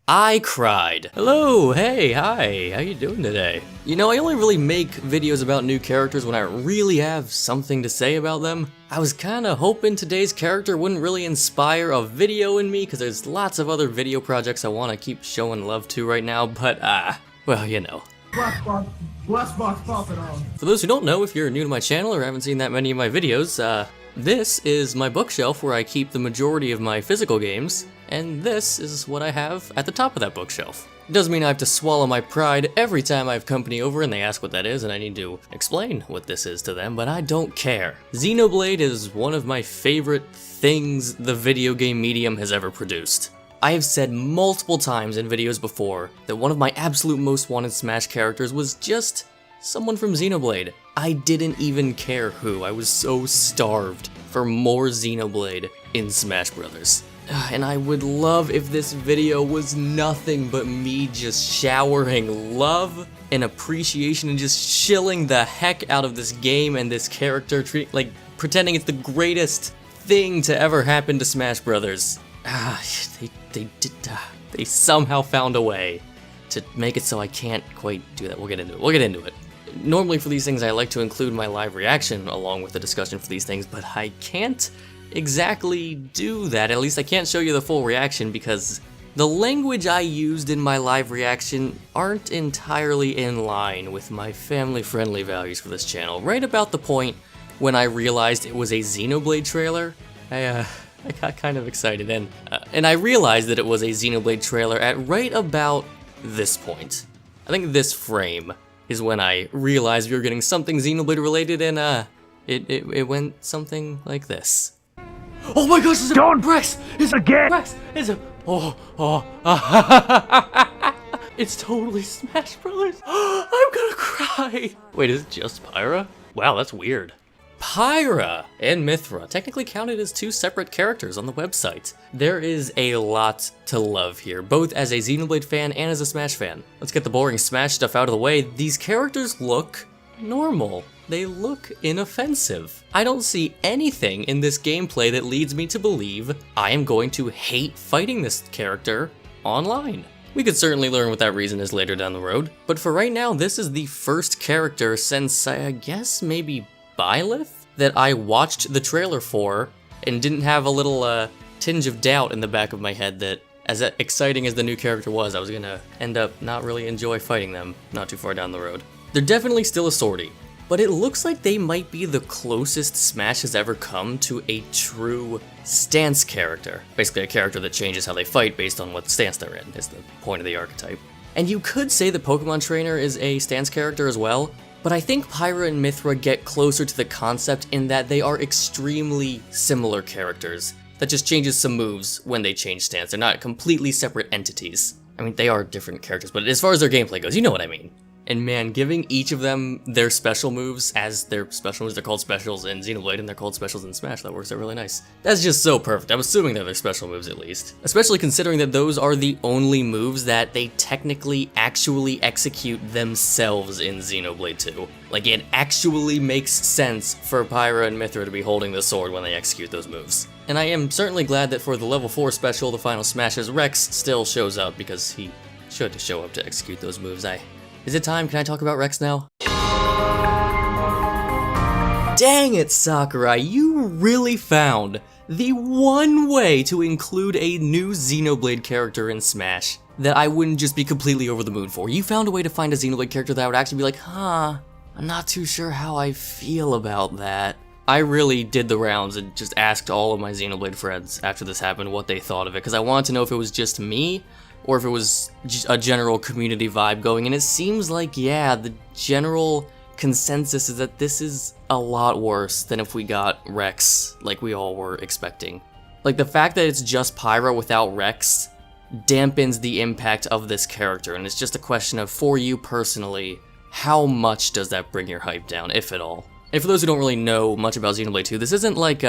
I cried. Hello, hey, hi, how you doing today? You know, I only really make videos about new characters when I really have something to say about them. I was kinda hoping today's character wouldn't really inspire a video in me, because there's lots of other video projects I want to keep showing love to right now, but well, you know. Blast box popping on. For those who don't know, if you're new to my channel or haven't seen that many of my videos, this is my bookshelf where I keep the majority of my physical games, and this is what I have at the top of that bookshelf. It doesn't mean I have to swallow my pride every time I have company over and they ask what that is and I need to explain what this is to them, but I don't care. Xenoblade is one of my favorite things the video game medium has ever produced. I have said multiple times in videos before that one of my absolute most wanted Smash characters was just someone from Xenoblade. I didn't even care who. I was so starved for more Xenoblade in Smash Brothers. And I would love if this video was nothing but me just showering love and appreciation and just shilling the heck out of this game and this character, like pretending it's the greatest thing to ever happen to Smash Brothers. They somehow found a way to make it so I can't quite do that. We'll get into it. Normally for these things I like to include my live reaction along with the discussion for these things, but I can't exactly do that. At least I can't show you the full reaction because the language I used in my live reaction aren't entirely in line with my family-friendly values for this channel. Right about the point when I realized it was a Xenoblade trailer, I got kind of excited, and I realized that it was a Xenoblade trailer at right about this point. I think this frame is when I realized we were getting something Xenoblade related, and it went something like this. Oh my gosh, Rex! It's again! Rex! It's a... It's totally Smash Brothers! I'm gonna cry! Wait, is it just Pyra? Wow, that's weird. Pyra and Mythra, technically counted as two separate characters on the website. There is a lot to love here, both as a Xenoblade fan and as a Smash fan. Let's get the boring Smash stuff out of the way. These characters look normal. They look inoffensive. I don't see anything in this gameplay that leads me to believe I am going to hate fighting this character online. We could certainly learn what that reason is later down the road, but for right now, this is the first character since, I guess, maybe Byleth, that I watched the trailer for and didn't have a little tinge of doubt in the back of my head that as exciting as the new character was, I was gonna end up not really enjoy fighting them not too far down the road. They're definitely still a sortie, but it looks like they might be the closest Smash has ever come to a true stance character. Basically a character that changes how they fight based on what stance they're in, is the point of the archetype. And you could say that Pokemon Trainer is a stance character as well, but I think Pyra and Mythra get closer to the concept in that they are extremely similar characters that just changes some moves when they change stance. They're not completely separate entities. I mean, they are different characters, but as far as their gameplay goes, you know what I mean. And man, giving each of them their special moves as their special moves, they're called specials in Xenoblade and they're called specials in Smash, that works out really nice. That's just so perfect. I'm assuming they're their special moves at least. Especially considering that those are the only moves that they technically actually execute themselves in Xenoblade 2. Like, it actually makes sense for Pyra and Mythra to be holding the sword when they execute those moves. And I am certainly glad that for the level 4 special, the final Smashes, Rex still shows up because he should show up to execute those moves. Is it time? Can I talk about Rex now? Dang it, Sakurai, you really found the one way to include a new Xenoblade character in Smash that I wouldn't just be completely over the moon for. You found a way to find a Xenoblade character that I would actually be like, I'm not too sure how I feel about that. I really did the rounds and just asked all of my Xenoblade friends after this happened what they thought of it, because I wanted to know if it was just me or if it was a general community vibe going, and it seems like, yeah, the general consensus is that this is a lot worse than if we got Rex, like we all were expecting. Like, the fact that it's just Pyra without Rex dampens the impact of this character, and it's just a question of, for you personally, how much does that bring your hype down, if at all? And for those who don't really know much about Xenoblade 2, this isn't like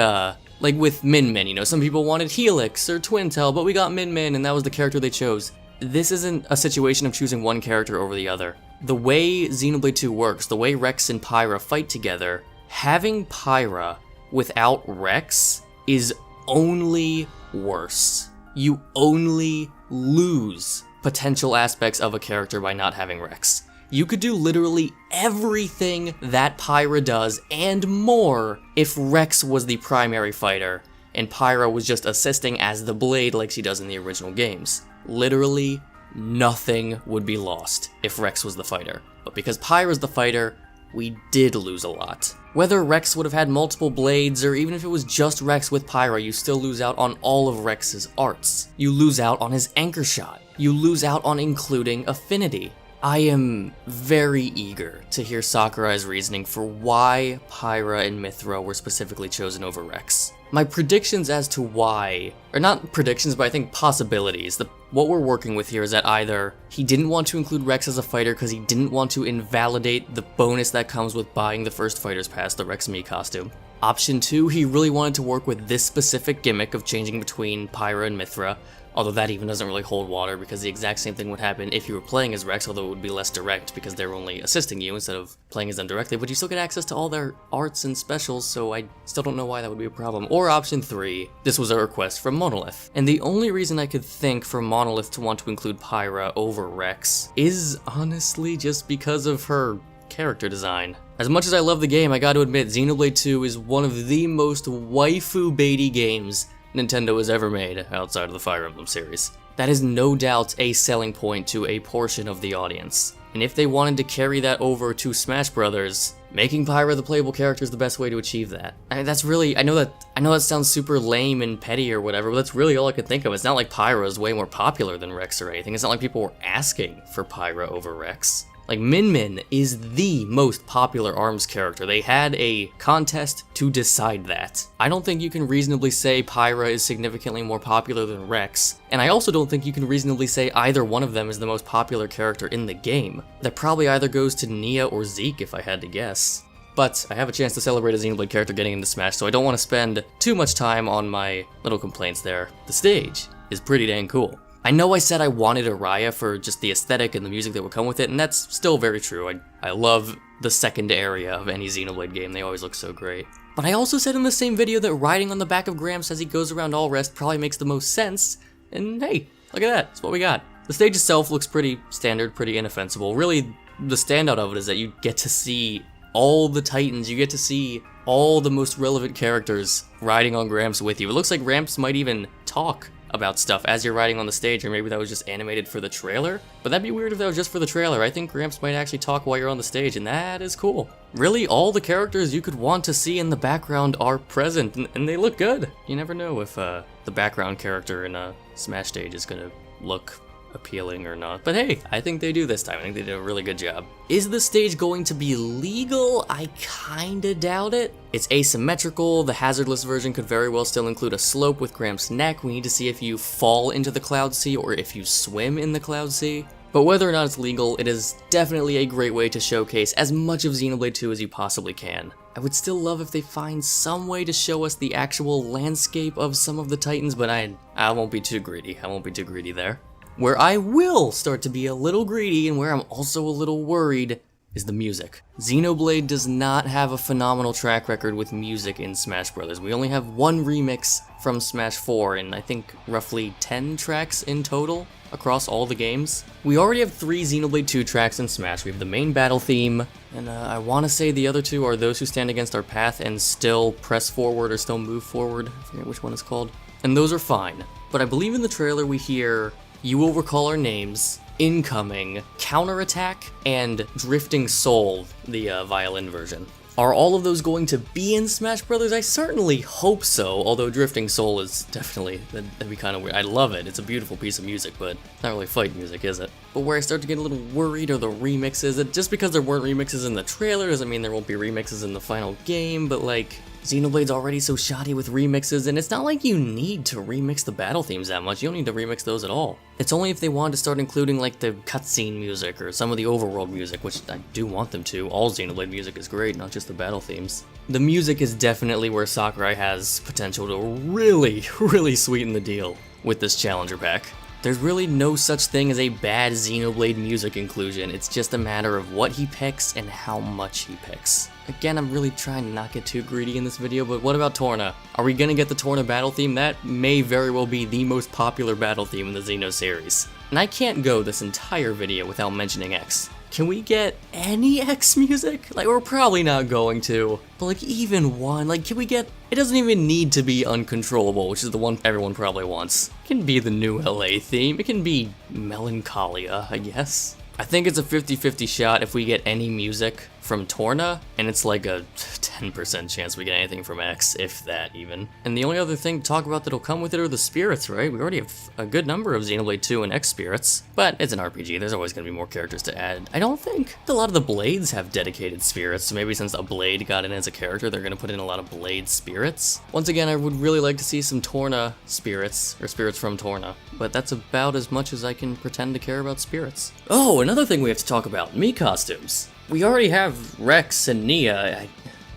with Min Min, you know, some people wanted Helix or Twintel, but we got Min Min and that was the character they chose. This isn't a situation of choosing one character over the other. The way Xenoblade 2 works, the way Rex and Pyra fight together, having Pyra without Rex is only worse. You only lose potential aspects of a character by not having Rex. You could do literally everything that Pyra does and more if Rex was the primary fighter and Pyra was just assisting as the blade like she does in the original games. Literally nothing would be lost if Rex was the fighter. But because Pyra's the fighter, we did lose a lot. Whether Rex would have had multiple blades, or even if it was just Rex with Pyra, you still lose out on all of Rex's arts. You lose out on his anchor shot. You lose out on including affinity. I am very eager to hear Sakurai's reasoning for why Pyra and Mythra were specifically chosen over Rex. My predictions as to why, or not predictions, but I think possibilities, what we're working with here is that either he didn't want to include Rex as a fighter because he didn't want to invalidate the bonus that comes with buying the first Fighter's Pass, the Rex Mii costume. Option 2, he really wanted to work with this specific gimmick of changing between Pyra and Mythra, although that even doesn't really hold water because the exact same thing would happen if you were playing as Rex, although it would be less direct because they're only assisting you instead of playing as them directly, but you still get access to all their arts and specials, so I still don't know why that would be a problem. Or option 3, this was a request from Monolith. And the only reason I could think for Monolith to want to include Pyra over Rex is honestly just because of her character design. As much as I love the game, I gotta admit, Xenoblade 2 is one of the most waifu-baity games Nintendo has ever made outside of the Fire Emblem series. That is no doubt a selling point to a portion of the audience. And if they wanted to carry that over to Smash Bros., making Pyra the playable character is the best way to achieve that. I mean, that's really, I know that sounds super lame and petty or whatever, but that's really all I could think of. It's not like Pyra is way more popular than Rex or anything. It's not like people were asking for Pyra over Rex. Like, Min Min is the most popular ARMS character. They had a contest to decide that. I don't think you can reasonably say Pyra is significantly more popular than Rex, and I also don't think you can reasonably say either one of them is the most popular character in the game. That probably either goes to Nia or Zeke if I had to guess. But I have a chance to celebrate a Xenoblade character getting into Smash, so I don't want to spend too much time on my little complaints there. The stage is pretty dang cool. I know I said I wanted Araya for just the aesthetic and the music that would come with it, and that's still very true. I love the second area of any Xenoblade game, they always look so great. But I also said in the same video that riding on the back of Gramps as he goes around All Rest probably makes the most sense, and hey, look at that, that's what we got. The stage itself looks pretty standard, pretty inoffensive. Really, the standout of it is that you get to see all the Titans, you get to see all the most relevant characters riding on Gramps with you. It looks like Gramps might even talk about stuff as you're riding on the stage, or maybe that was just animated for the trailer, but that'd be weird if that was just for the trailer. I think Gramps might actually talk while you're on the stage, and that is cool. Really, all the characters you could want to see in the background are present, and they look good. You never know if the background character in a Smash stage is gonna look appealing or not, but hey, I think they do this time. I think they did a really good job. Is the stage going to be legal? I kinda doubt it. It's asymmetrical, the hazardless version could very well still include a slope with Gramps' neck. We need to see if you fall into the Cloud Sea or if you swim in the Cloud Sea. But whether or not it's legal, it is definitely a great way to showcase as much of Xenoblade 2 as you possibly can. I would still love if they find some way to show us the actual landscape of some of the Titans, but I won't be too greedy. I won't be too greedy there. Where I will start to be a little greedy and where I'm also a little worried is the music. Xenoblade does not have a phenomenal track record with music in Smash Bros. We only have one remix from Smash 4 and I think roughly 10 tracks in total across all the games. We already have 3 Xenoblade 2 tracks in Smash. We have the main battle theme, and I want to say the other 2 are Those Who Stand Against Our Path and Still Press Forward or Still Move Forward. I forget which one it's called. And those are fine. But I believe in the trailer we hear You Will Recall Our Names, Incoming, Counterattack, and Drifting Soul, the violin version. Are all of those going to be in Smash Bros? I certainly hope so, although Drifting Soul is definitely, that'd be kind of weird. I love it, it's a beautiful piece of music, but it's not really fight music, is it? But where I start to get a little worried are the remixes. Just because there weren't remixes in the trailer doesn't mean there won't be remixes in the final game, but like, Xenoblade's already so shoddy with remixes, and it's not like you need to remix the battle themes that much. You don't need to remix those at all. It's only if they wanted to start including like the cutscene music or some of the overworld music, which I do want them to. All Xenoblade music is great, not just the battle themes. The music is definitely where Sakurai has potential to really, really sweeten the deal with this challenger pack. There's really no such thing as a bad Xenoblade music inclusion, it's just a matter of what he picks and how much he picks. Again, I'm really trying to not get too greedy in this video, but what about Torna? Are we gonna get the Torna battle theme? That may very well be the most popular battle theme in the Xeno series. And I can't go this entire video without mentioning X. Can we get any X music? Like, we're probably not going to, but like even one, like can we get, it doesn't even need to be Uncontrollable, which is the one everyone probably wants. It can be the new LA theme, it can be Melancholia, I guess. I think it's a 50-50 shot if we get any music from Torna, and it's like a 10% chance we get anything from X, if that even. And the only other thing to talk about that'll come with it are the spirits, right? We already have a good number of Xenoblade 2 and X spirits, but it's an RPG, there's always gonna be more characters to add. I don't think a lot of the blades have dedicated spirits, so maybe since a blade got in as a character, they're gonna put in a lot of blade spirits. Once again, I would really like to see some Torna spirits, or spirits from Torna, but that's about as much as I can pretend to care about spirits. Oh, another thing we have to talk about, Mii Costumes. We already have Rex and Nia,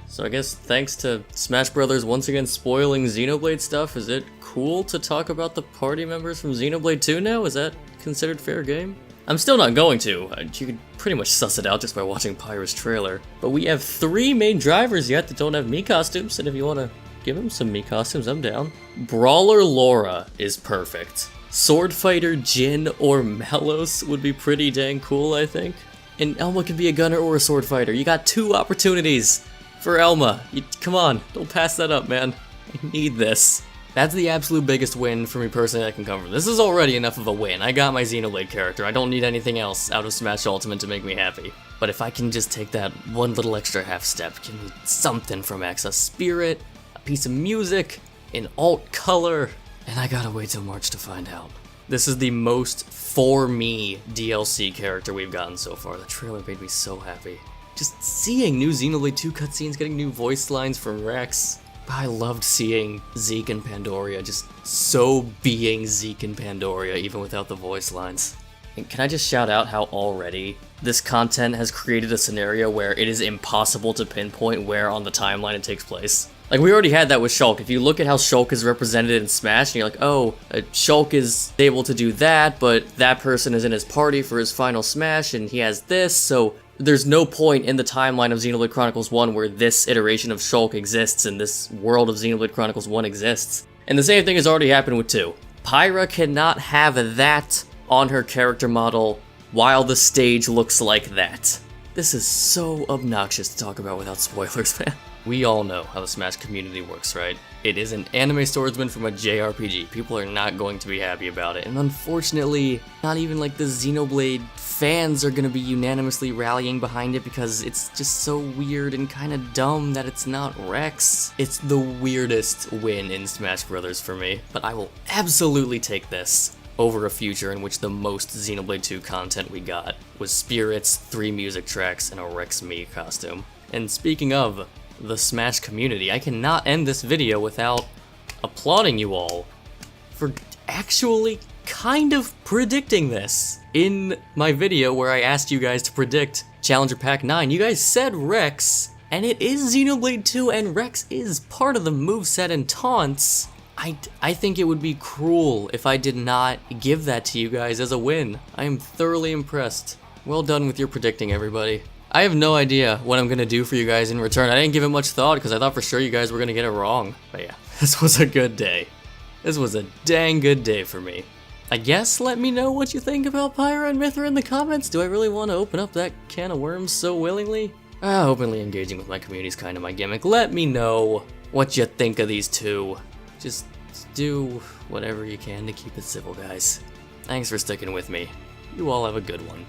so I guess thanks to Smash Brothers once again spoiling Xenoblade stuff, is it cool to talk about the party members from Xenoblade 2 now? Is that considered fair game? I'm still not going to. You could pretty much suss it out just by watching Pyra's trailer. But we have 3 main drivers yet that don't have Mii Costumes, and if you want to give them some Mii Costumes, I'm down. Brawler Laura is perfect. Sword Fighter Jin or Malos would be pretty dang cool, I think. And Elma could be a gunner or a sword fighter. You got 2 opportunities for Elma. Come on, don't pass that up, man. I need this. That's the absolute biggest win for me personally that can come from this. This is already enough of a win. I got my Xenoblade character. I don't need anything else out of Smash Ultimate to make me happy. But if I can just take that one little extra half step, give me something from X, a spirit, a piece of music, an alt color, and I gotta wait till March to find out. This is the most for me DLC character we've gotten so far. The trailer made me so happy. Just seeing new Xenoblade 2 cutscenes, getting new voice lines from Rex. I loved seeing Zeke and Pandoria just so being Zeke and Pandoria even without the voice lines. And can I just shout out how already this content has created a scenario where it is impossible to pinpoint where on the timeline it takes place. Like, we already had that with Shulk. If you look at how Shulk is represented in Smash, and you're like, oh, Shulk is able to do that, but that person is in his party for his final Smash, and he has this, so there's no point in the timeline of Xenoblade Chronicles 1 where this iteration of Shulk exists and this world of Xenoblade Chronicles 1 exists. And the same thing has already happened with 2. Pyra cannot have that on her character model while the stage looks like that. This is so obnoxious to talk about without spoilers, man. We all know how the Smash community works, right? It is an anime swordsman from a JRPG. People are not going to be happy about it. And unfortunately, not even like the Xenoblade fans are going to be unanimously rallying behind it because it's just so weird and kind of dumb that it's not Rex. It's the weirdest win in Smash Brothers for me. But I will absolutely take this over a future in which the most Xenoblade 2 content we got was spirits, 3 music tracks, and a Rex Mii costume. And speaking of the Smash community, I cannot end this video without applauding you all for actually kind of predicting this. In my video where I asked you guys to predict Challenger Pack 9, you guys said Rex, and it is Xenoblade 2, and Rex is part of the moveset and taunts. I think it would be cruel if I did not give that to you guys as a win. I am thoroughly impressed. Well done with your predicting, everybody. I have no idea what I'm going to do for you guys in return. I didn't give it much thought because I thought for sure you guys were going to get it wrong. But yeah, this was a good day. This was a dang good day for me. I guess let me know what you think about Pyra and Mythra in the comments. Do I really want to open up that can of worms so willingly? Openly engaging with my community is kind of my gimmick. Let me know what you think of these 2. Just do whatever you can to keep it civil, guys. Thanks for sticking with me. You all have a good one.